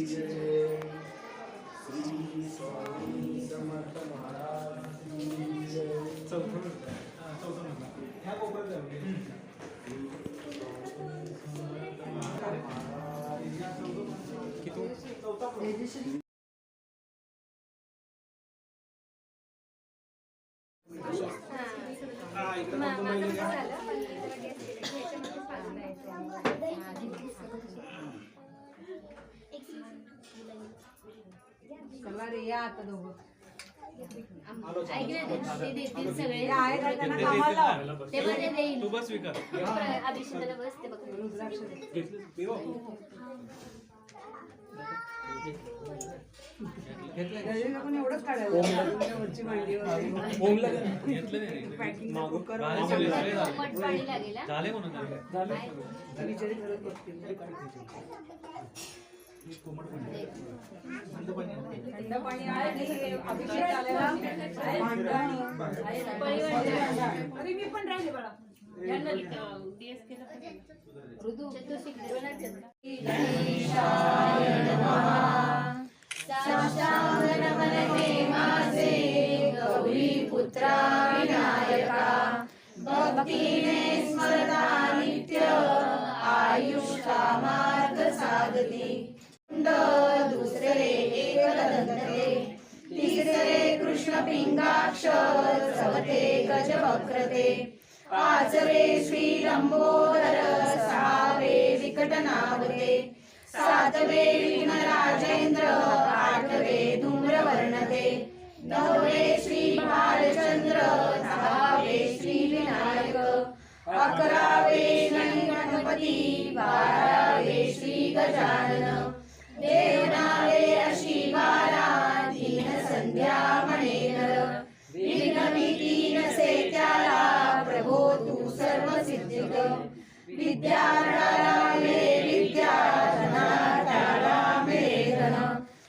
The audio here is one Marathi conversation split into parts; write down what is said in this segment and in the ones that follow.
जय. श्री स्वामी समर्थ महाराज की जय. चौथं ह्या कोपऱ्यात चला रे या आता दोघं तू बस विकार पण एवढंच काढायला मांडी झाले म्हणून विचारी करत बसतील थंड पाणी आहे अभिषेक झालेला अरे मी पण राहिले बाळा गौरी पुत्रा विनायका भक्तीने स्मरता नित्य आयुष कामार्थ साधती. दुसरे एकदंते तिसरे कृष्ण पिंगाक्ष चौथे गजवक्रते पाचवे श्री लंबोदर सहावे विकटनावते सातवे विघ्न राजेंद्र आठवे धूम्रवर्णते नववे श्री भालचंद्र दहावे श्री विनायक अकरावे गणपती बारावे श्री गजानन देवनावे अशी बारा तीन संध्या म्हणे नर विघ्नभीती नसे त्याला प्रभो तू सर्व सिद्धिक विद्यार्थ्याला मिळे विद्या धनार्थ्याला मिळे धन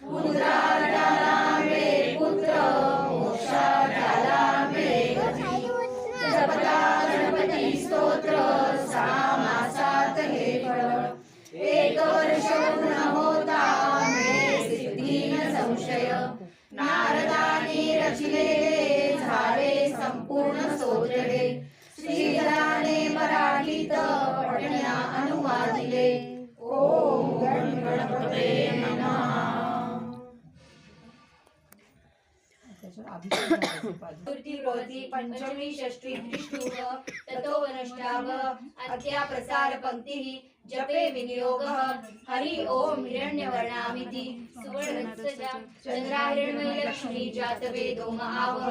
पुत्रार्थ्याला मिळे पुत्र मोक्षार्थ्याला मिळे गती. जपता गणपती स्तोत्र सहा मासात हे फळ एक वर्ष पूर्ण होता मिळे सिद्धी न संशय. नारदाने रचिले झाले संपूर्ण स्तोत्रले श्रीधराने मराठीत पठण्या अनुवादिले. ओम गणपते नमः. भवती पंचमी षष्ठी त्रिष्टुः ततो वनष्टाभ अद्या प्रसार पंक्तिः जपे विनियोगः. हरि ओम हिरण्यवर्णामिति सुवर्णस्सजा चंद्राहिरण्मयी लक्ष्मी जातवेदो महावः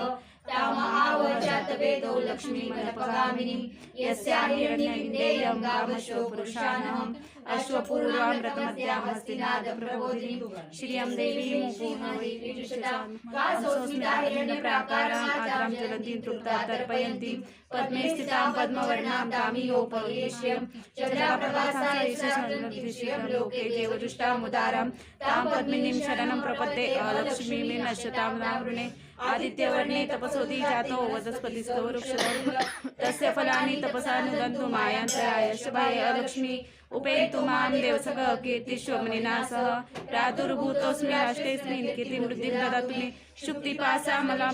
तामहाव जातवेदो लक्ष्मी मनपगामिनी यस्या हिरण्यविन्देयं गावशो पुरुषानहम् अश्वपूर्वामृतमद्यां हस्तिनाद प्रबोधिनी श्रियं देवीं पूर्णवीर्यजुषतां कासोऽस्मिता हिरण्यप्राकारां ज्वलन्तीं तृप्ता तर्पयन्तीं पद्मे स्थितां पद्मवर्णां तामियोपवेश्यं चन्द्राप्रभासायश्रियं लोके देवजुष्टामुदारां तां पद्मिनीं शरणं प्रपद्ये अलक्ष्मीं नश्यतां नावृणे. आदित्यवर्णे तपसोऽधि जातो वनस्पतिस्थो वृक्षः तस्य फलानि तपसा नुदन्तु मायान्तराय शुभाय अलक्ष्मी उपेतु मां देवसखः कीर्तिश्वमनिना सह प्रादुर्भूतोऽस्मि राष्ट्रेऽस्मिन् कीर्तिवृद्धिं ददातु मे शुक्तिपासामलां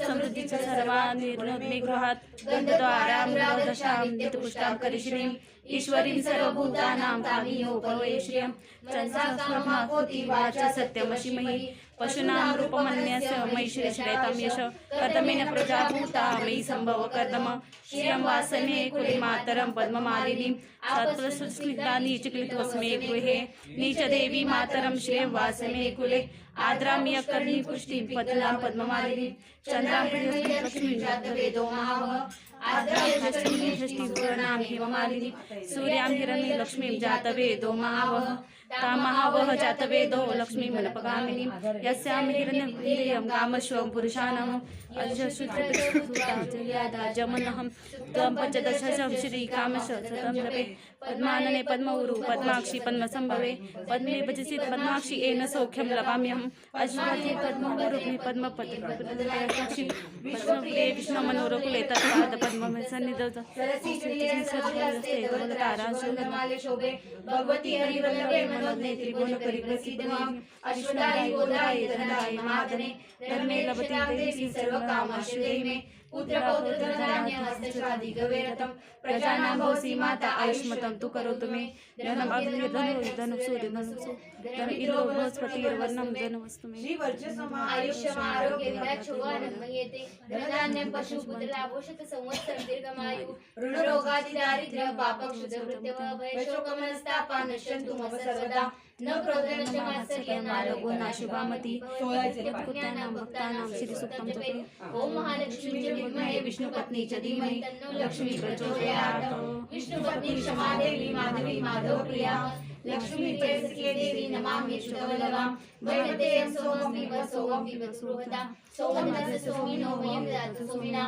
समृद्धि च सर्वान् निर्णोद्मे गृहात् गन्धद्वारां दशां नित्यपुष्टां करिष्णीं ईश्वरीं सर्वभूतानां तामियोपवेश्यं चन्द्रास्महोति वाचा सत्यमशिमहि पशूनां रूपमन्यस्य मयि श्रेष्ठेतं यश कर्दमेन प्रजाभूता मयि सम्भव कर्दम श्रियं वासने कुले मातरं पद्ममालिनीं सत्त्वसुस्निग्धानि चिक्लितवस्मे गृहे नीचदेवी मातरं श्रियं वासने कुले आद्राम्य कर्णी पुष्टिं पतलां पद्ममालिनीं चन्द्रां लक्ष्मीं जातवेदो महावः आद्रां षष्ठीं पूर्णां हेममालिनीं सूर्यां हिरण्यलक्ष्मीं जातवेदो महावः तामहावह जातवेदो लक्ष्मी मनपगामिनी यस्याम हिरण्यं कामश्वं पुरुषानहम् अजशुद्रजमनहं त्वं पञ्चदशं श्रीकामश सतं जपे पद्मानने पद्मौरु पद्माक्षि पद्मसंभवे पद्मे भजसि पद्माक्षि येन सौख्यं लभाम्यहम् अश्वति पद्मौरुग्नि पद्मपत्रलक्ष्मी पद्मप्रिये विष्णुमनोरकुले तत्पाद पद्ममे सन्निधौ ताराशोभमाले शोभे भगवती हरिवल्लभे मनोज्ञे त्रिभुवनकरी प्रसिद्धमां अश्वदायी गोदायी धनदायी महाधने धर्मे लभते देवी सर्वकामाशुदे मे पुत्र पौत्र धनधान्य हस्तश्राद्धि गवेरतं प्रजानां भवसि माता आयुष्मतं तु करोतु मे धनम् अग्निर् धनुः सूर्यधनुः धन इलो बृहस्पतिर्वर्णं धनवस्तु मे आयुष्यमारोग्य विराजोगानन्मयेते धनधान्यं पशुपुत्रलाभोषत संवत्सरं दीर्घमायु ऋणरोगादिदारिद्र्य पापक्षुद्रवृत्त्यभयशोकमनस्तापा नश्यन्तु मम सर्वदा न क्रोधन च मात्सर्य नालोभो नाशुभामति ज्ञानां भक्तानां श्रीसूक्तं जपे ॐ महालक्ष्मी च विद्महे विष्णुपत्नी च धीमहि तन्नो लक्ष्मी प्रचोदयात् विष्णुपत्नी क्षमा देवी माधवी माधवप्रिया लक्ष्मी प्रेयसी देवी नमामि शुद्धवल्लभां वैणते सोमं पिब सुहृता सोमनस्य सोमिनो वयं ददातु सोमिना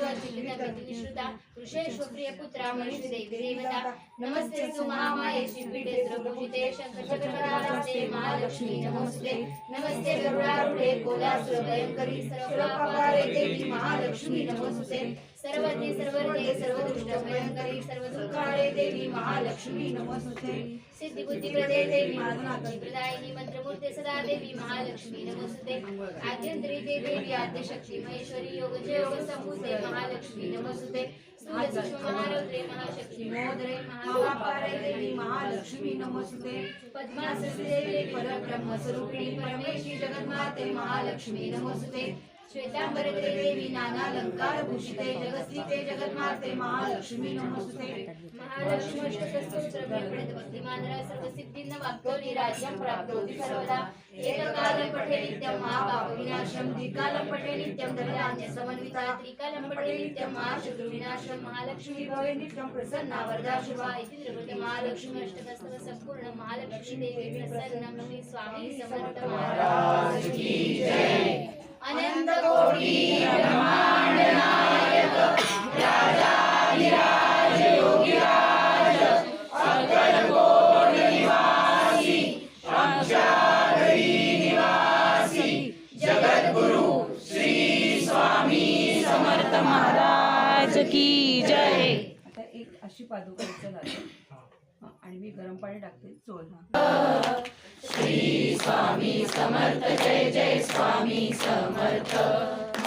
आनन्दकरदोषितवचितकतिनिश्रुता ऋषेश्वप्रियपुत्रा मनुष्यदेवी देवता नमस्ते सुमहामाये श्रीपीठे सर्वभूषिते शङ्खचक्रगदाहस्ते महालक्ष्मी नमस्ते नमस्ते गरुडारूढे कोलासुरभयङ्करी सर्वपापहारे देवी महालक्ष्मी नमस्ते सर्वज्ञे सर्वहृदये सर्वदुष्टभयङ्करी सर्वदुःखहारे देवी महालक्ष्मी नमस्ते सिद्धिबुद्धिप्रदे देवी प्रदायिनी मंत्रमूर्ते सदा देवी महालक्ष्मी नमस्ते आद्यन्तरी देवी आद्यशक्ति महेश्वरी योग संभूते महालक्ष्मी नमस्ते महारौद्रे महाशक्ति मोदरे महापारे देवी महालक्ष्मी नमस्ते पद्मासने देवी परब्रह्म स्वरूपिणी परमेश्वरी जगन्माते महालक्ष्मी नमस्ते श्वेतांबरे देवी नानालंकार भूषिते जगस्थिते जगन्माते महालक्ष्मी नमस्ते महालक्ष्मीष्टस्तोत्रप्रणितभक्तिमानः सर्वसिद्धिर्न वाक्योनि राज्यं प्राप्नोति सर्वदा एककालं पठे नित्यं महापापविनाशं द्विकालं पठे नित्यं धनधान्यसमन्विता त्रिकालं पठे नित्यं महाशत्रुविनाशं महालक्ष्मी भवे नित्यं प्रसन्ना वरदा शुभा इति त्रिवृत्ति महालक्ष्मी अष्टकस्तव संपूर्ण महालक्ष्मी देवी प्रसन्नं श्री स्वामी समर्थ महाराज की जय। अनंत कोटि ब्रह्मांड नायक राजाधिराज योगिराज अक्कलकोट निवासी अंशाद्री निवासी जगद्गुरु श्री स्वामी समर्थ महाराज की जय। आता एक अशी पादुका इथं घालते आणि मी गरम पाणी टाकते चोळ श्री स्वामी समर्थ जय जय स्वामी समर्थ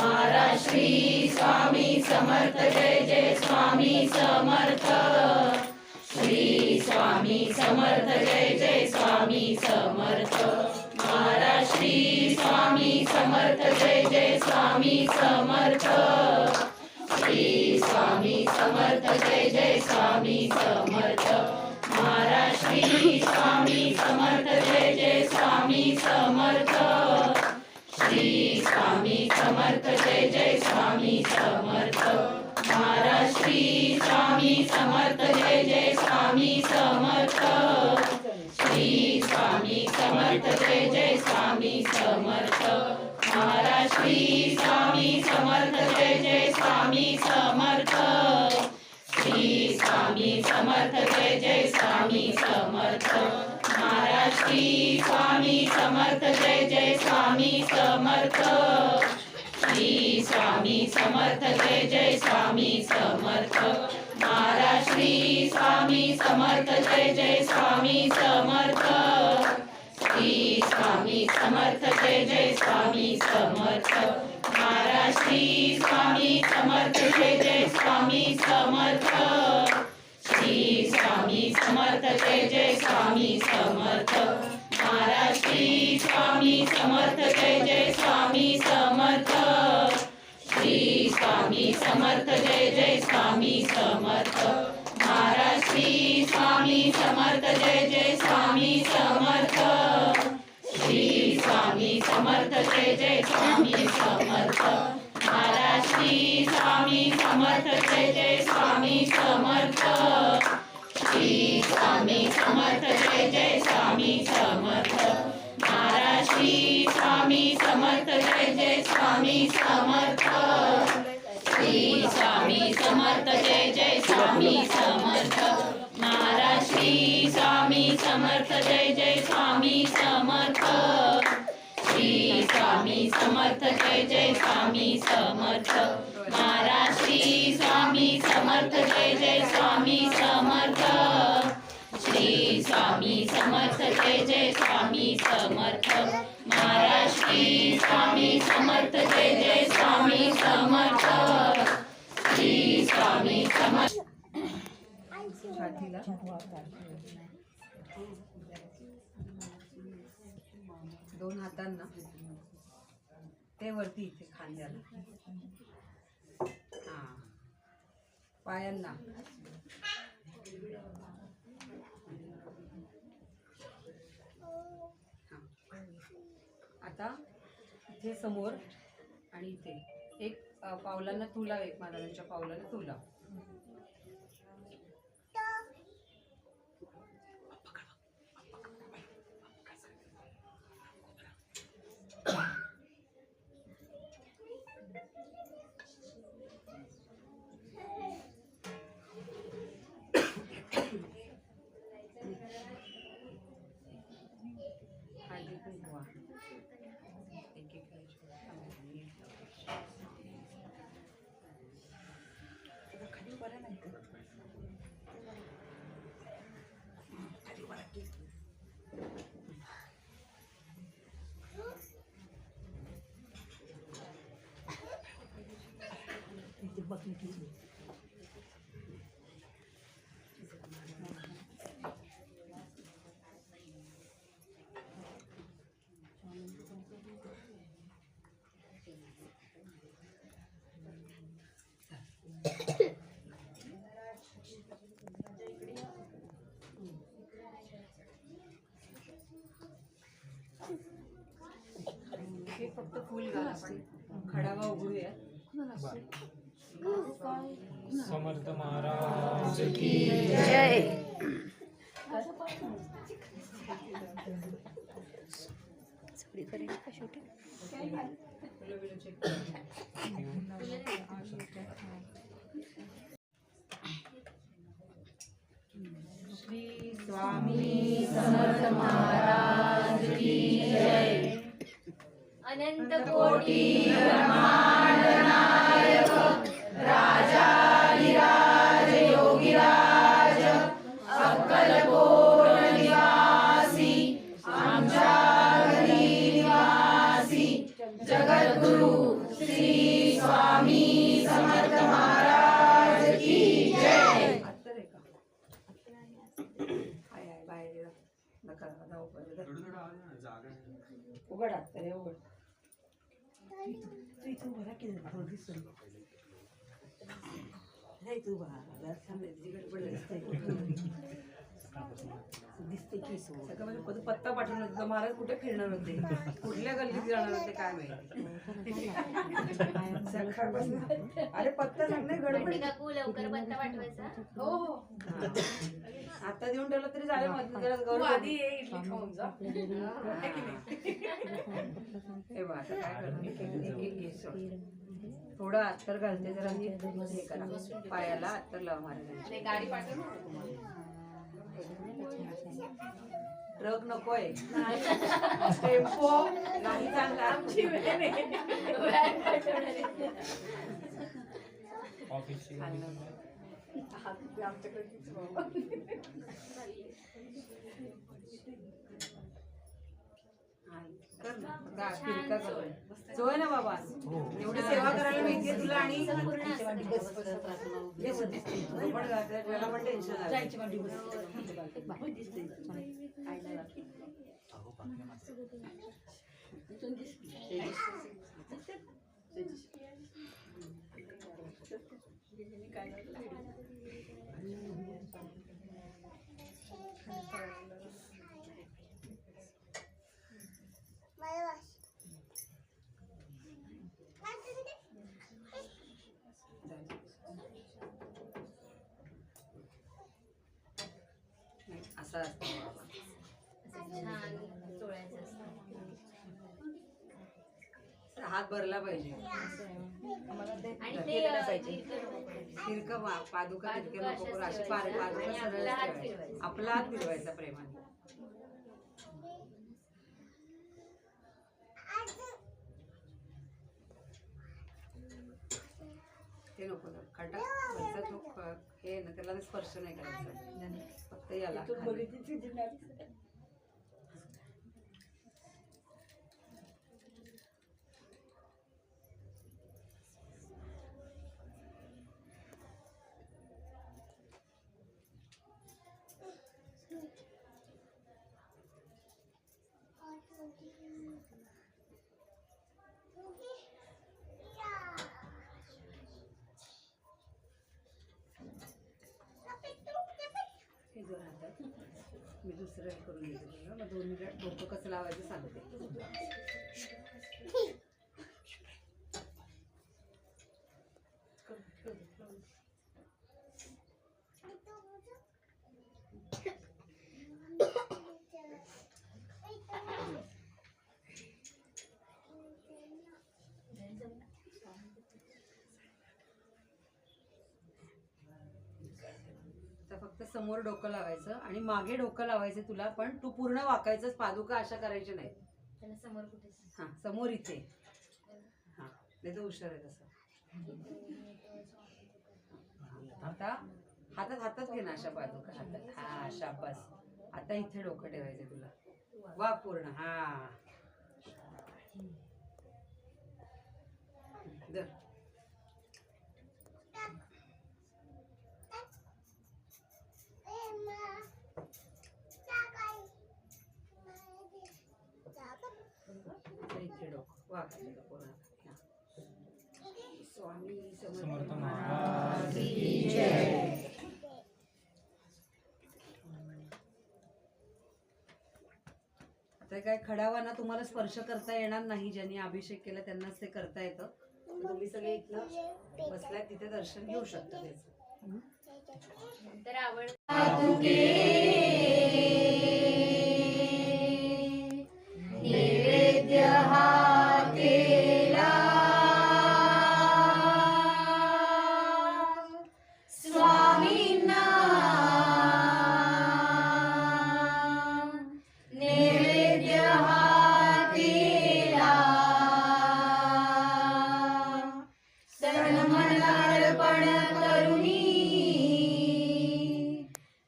महाराज श्री स्वामी समर्थ जय जय स्वामी समर्थ श्री स्वामी समर्थ जय जय स्वामी समर्थ महाराज श्री स्वामी समर्थ जय जय स्वामी समर्थ श्री स्वामी समर्थ जय जय स्वामी समर्थ महाराज श्री स्वामी समर्थ जय जय स्वामी समर्थ श्री स्वामी समर्थ जय जय स्वामी समर्थ महाराज श्री स्वामी समर्थ जय जय स्वामी समर्थ श्री स्वामी समर्थ जय जय स्वामी समर्थ महाराज श्री स्वामी समर्थ जय जय स्वामी समर्थ श्री स्वामी समर्थ जय जय स्वामी समर्थ महाराज श्री स्वामी समर्थ जय जय स्वामी समर्थ श्री स्वामी समर्थ जय जय स्वामी समर्थ महाराज श्री स्वामी समर्थ जय जय स्वामी समर्थ श्री स्वामी समर्थ जय जय स्वामी समर्थ महाराज श्री स्वामी समर्थ जय जय स्वामी समर्थ श्री स्वामी समर्थ जय जय स्वामी समर्थ महाराज श्री स्वामी समर्थ जय जय स्वामी समर्थ श्री स्वामी समर्थ जय जय स्वामी समर्थ महाराज श्री स्वामी समर्थ जय जय स्वामी समर्थ श्री स्वामी समर्थ जय जय स्वामी समर्थ महाराज श्री स्वामी समर्थ जय जय स्वामी समर्थ श्री स्वामी समर्थ जय जय स्वामी समर्थ महाराज श्री स्वामी समर्थ जय जय स्वामी समर्थ श्री स्वामी समर्थ जय जय स्वामी समर्थ महाराज श्री स्वामी समर्थ जय जय स्वामी समर्थ श्री स्वामी समर्थ जय जय स्वामी समर्थ महाराज श्री स्वामी समर्थ जय जय स्वामी समर्थ श्री स्वामी समर्थ जय जय स्वामी समर्थ महाराज श्री स्वामी समर्थ जय जय स्वामी समर्थ श्री स्वामी समर्थ छातीला दोन हातांना ते वरती इथे खांद्याला हा पायांना हा. आता इथे समोर आणि इथे एक पावलांना तू लाव, एक महाराजांच्या पावलांना तू लाव. हे फक्त फुल घाल, आपण खडावा उघडूया. समर्थ महाराज की जय. श्री स्वामी समर्थ महाराज की जय. अनंत कोटी ब्रह्मांड नायक राजाधिराज योगीराज अक्कलकोट निवासी आमच्या घरी निवासी जगद्गुरु श्री स्वामी समर्थ महाराज की जय. अत्तर आहे का? हाय हाय बाहेर ये. नका जाऊ पहिले. उघड अत्तर आहे, उघड. इथं उभा राहा की थोडं दिसतं. नाही तू उभा राहा. थांबले गडबड दिसते की सगळं म्हणजे पत्ता पाठवून होता. महाराज कुठे फिरणार होते, कुठल्या गल्लीत जाणार होते काय माहिती. अरे पत्ता सांग नाही गडबड. काकू लवकर पत्ता पाठवायचा. हो हो आता देऊन ठेवलं तरी चालेल. मग जरा गौरव हे बघ आता काय करते. थोडं अत्तर घालते जरा नीट हे करा. पायाला अत्तर लाव महाराज. गाडी पाठव. ट्रक नकोय, टेम्पो नाही चांगला. सोय ना बाबा, एवढी सेवा करायला माहितीये तुला. आणि त्याला पण टेन्शन असं असतं. छान चोळायचं असतं. हात भरला पाहिजे. आणि ते तिरकं पादुका तिरके पादुका नको करू, अशाच अशी ठेवायच्या. पादुका आणि सरळ आपला हात ठेवायचा. फिरवायचा. आपला हात फिरवायचा प्रेमाने. ते नको खटा तो हे ना त्याला स्पर्श नाही करायचा, फक्त याला खाली. हे दोन हातात मी दुसरं हे करून देते तुला. मग 2 मिनिट डोकं कसं लावायचं सांगते. आता फक्त समोर डोकं लावायचं आणि मागे डोकं लावायचं तुला, पण तू पूर्ण वाकायचंच. पादुका अशा करायच्या नाही. त्याला समोर कुठे हा समोर इथे. हा नाही तर हुशार आहे तसं. आता हातात घे ना अशा पादुका हातात. हा शाबास. आता इथे डोकं ठेवायचं तुला. वाक पूर्ण. हा धर. इथे डोकं वाकायचं पूर्ण. स्वामी समर्थ महाराज आता काय खडावाना तुम्हाला स्पर्श करता येणार नाही. ज्यांनी अभिषेक केला त्यांनाच ते करता येतं. तुम्ही सगळे इथलं बसलाय तिथे दर्शन घेऊ शकता त्याचं. तर आवड नैवेद्य हा केला स्वामींना, नैवेद्य हा केला तन मन अर्पण करुणी,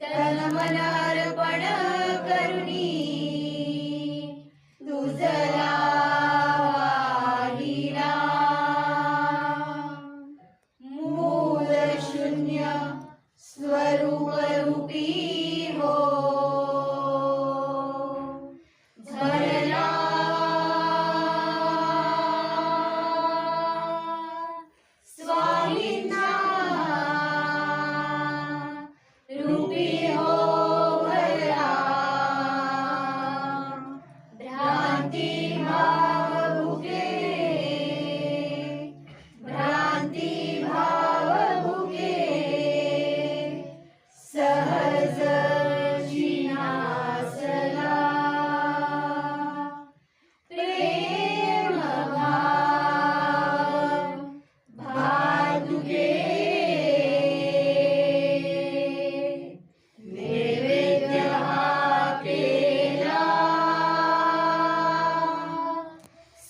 तन मन अर्पण करुणी तुझला वाहिला मूल शून्य स्वरूप रूपी हो झरला स्वामींना रूपी हो भरला भ्रांती भाव भुगे, भ्रांती भाव भुगे सहज जिनासला प्रेम भाव भादुके नैवेद्य हा केला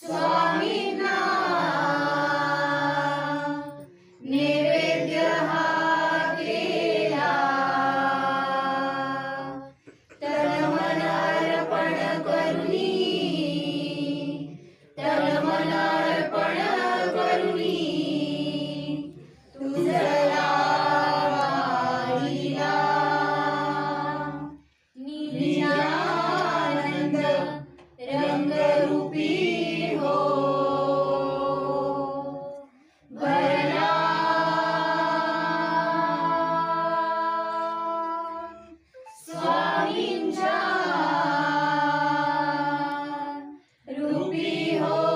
स्वामींना, नैवेद्य हा केला तन मन अर्पण करुणी, तन मन अर्पण करुणी तुझला वाहिला निजानंद रंगरूपी हो भरला स्वामींच्या रूपी हो